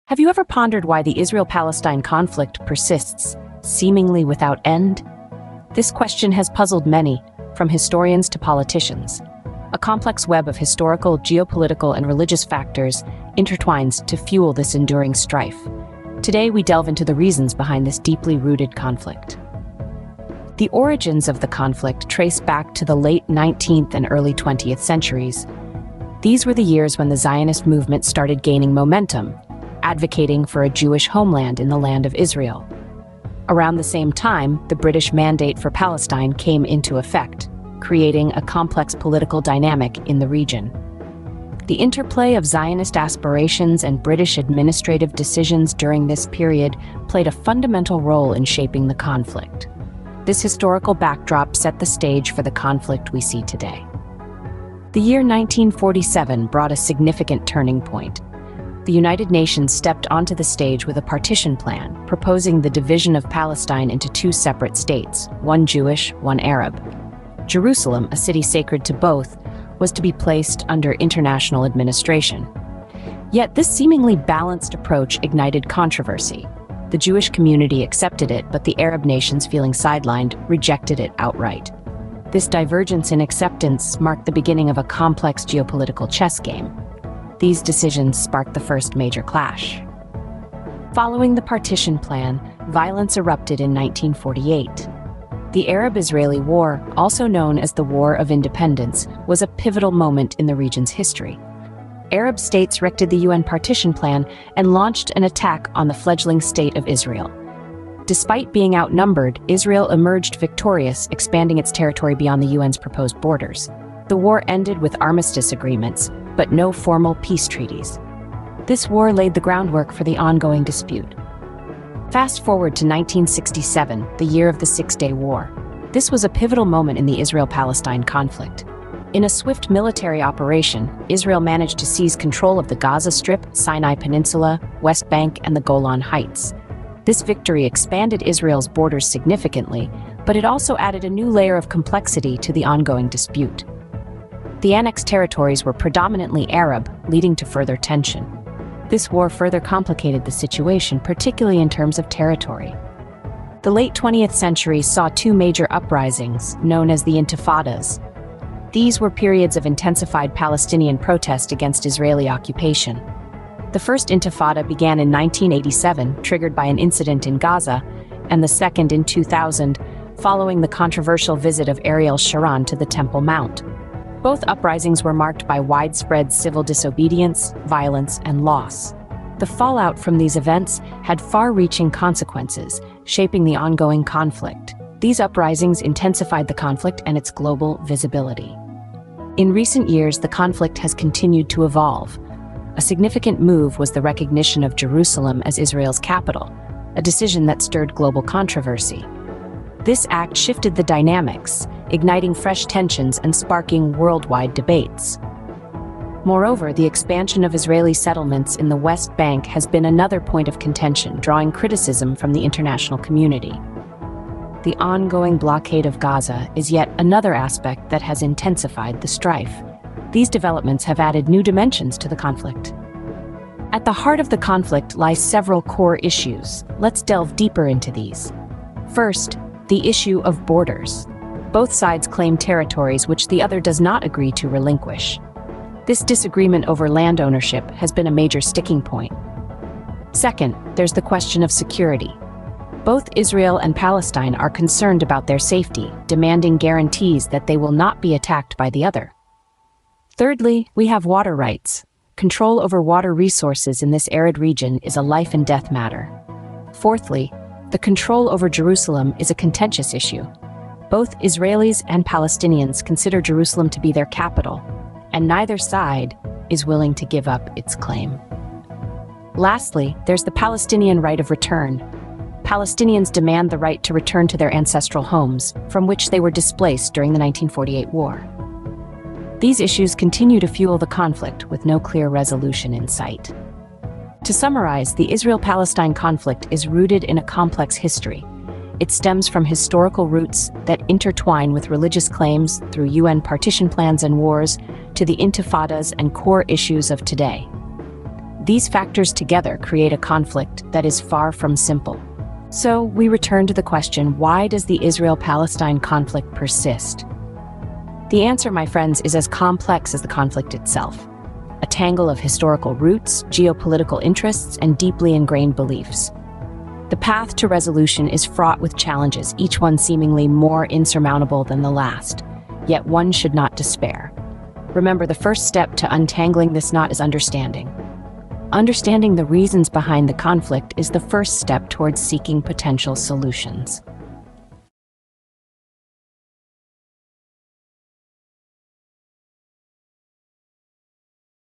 Have you ever pondered why the Israel-Palestine conflict persists, seemingly without end? This question has puzzled many, from historians to politicians. A complex web of historical, geopolitical, and religious factors intertwines to fuel this enduring strife. Today, we delve into the reasons behind this deeply rooted conflict. The origins of the conflict trace back to the late 19th and early 20th centuries. These were the years when the Zionist movement started gaining momentum, advocating for a Jewish homeland in the land of Israel. Around the same time, the British Mandate for Palestine came into effect, creating a complex political dynamic in the region. The interplay of Zionist aspirations and British administrative decisions during this period played a fundamental role in shaping the conflict. This historical backdrop set the stage for the conflict we see today. The year 1947 brought a significant turning point. The United Nations stepped onto the stage with a partition plan, proposing the division of Palestine into two separate states, one Jewish, one Arab. Jerusalem, a city sacred to both, was to be placed under international administration. Yet this seemingly balanced approach ignited controversy. The Jewish community accepted it, but the Arab nations, feeling sidelined, rejected it outright. This divergence in acceptance marked the beginning of a complex geopolitical chess game. These decisions sparked the first major clash. Following the partition plan, violence erupted in 1948. The Arab-Israeli War, also known as the War of Independence, was a pivotal moment in the region's history. Arab states rejected the UN partition plan and launched an attack on the fledgling state of Israel. Despite being outnumbered, Israel emerged victorious, expanding its territory beyond the UN's proposed borders. The war ended with armistice agreements, but no formal peace treaties. This war laid the groundwork for the ongoing dispute. Fast forward to 1967, the year of the Six-Day War. This was a pivotal moment in the Israel-Palestine conflict. In a swift military operation, Israel managed to seize control of the Gaza Strip, Sinai Peninsula, West Bank, and the Golan Heights. This victory expanded Israel's borders significantly, but it also added a new layer of complexity to the ongoing dispute. The annexed territories were predominantly Arab, leading to further tension. This war further complicated the situation, particularly in terms of territory. The late 20th century saw two major uprisings, known as the Intifadas. These were periods of intensified Palestinian protest against Israeli occupation. The first Intifada began in 1987, triggered by an incident in Gaza, and the second in 2000, following the controversial visit of Ariel Sharon to the Temple Mount. Both uprisings were marked by widespread civil disobedience, violence, and loss. The fallout from these events had far-reaching consequences, shaping the ongoing conflict. These uprisings intensified the conflict and its global visibility. In recent years, the conflict has continued to evolve. A significant move was the recognition of Jerusalem as Israel's capital, a decision that stirred global controversy. This act shifted the dynamics, igniting fresh tensions and sparking worldwide debates. Moreover, the expansion of Israeli settlements in the West Bank has been another point of contention, drawing criticism from the international community. The ongoing blockade of Gaza is yet another aspect that has intensified the strife. These developments have added new dimensions to the conflict. At the heart of the conflict lie several core issues. Let's delve deeper into these. First, the issue of borders. Both sides claim territories which the other does not agree to relinquish. This disagreement over land ownership has been a major sticking point. Second, there's the question of security. Both Israel and Palestine are concerned about their safety, demanding guarantees that they will not be attacked by the other. Thirdly, we have water rights. Control over water resources in this arid region is a life and death matter. Fourthly, the control over Jerusalem is a contentious issue. Both Israelis and Palestinians consider Jerusalem to be their capital, and neither side is willing to give up its claim. Lastly, there's the Palestinian right of return. Palestinians demand the right to return to their ancestral homes, from which they were displaced during the 1948 war. These issues continue to fuel the conflict with no clear resolution in sight. To summarize, the Israel-Palestine conflict is rooted in a complex history. It stems from historical roots that intertwine with religious claims through UN partition plans and wars to the intifadas and core issues of today. These factors together create a conflict that is far from simple. So we return to the question, why does the Israel-Palestine conflict persist? The answer, my friends, is as complex as the conflict itself. A tangle of historical roots, geopolitical interests, and deeply ingrained beliefs. The path to resolution is fraught with challenges, each one seemingly more insurmountable than the last. Yet one should not despair. Remember, the first step to untangling this knot is understanding. Understanding the reasons behind the conflict is the first step towards seeking potential solutions.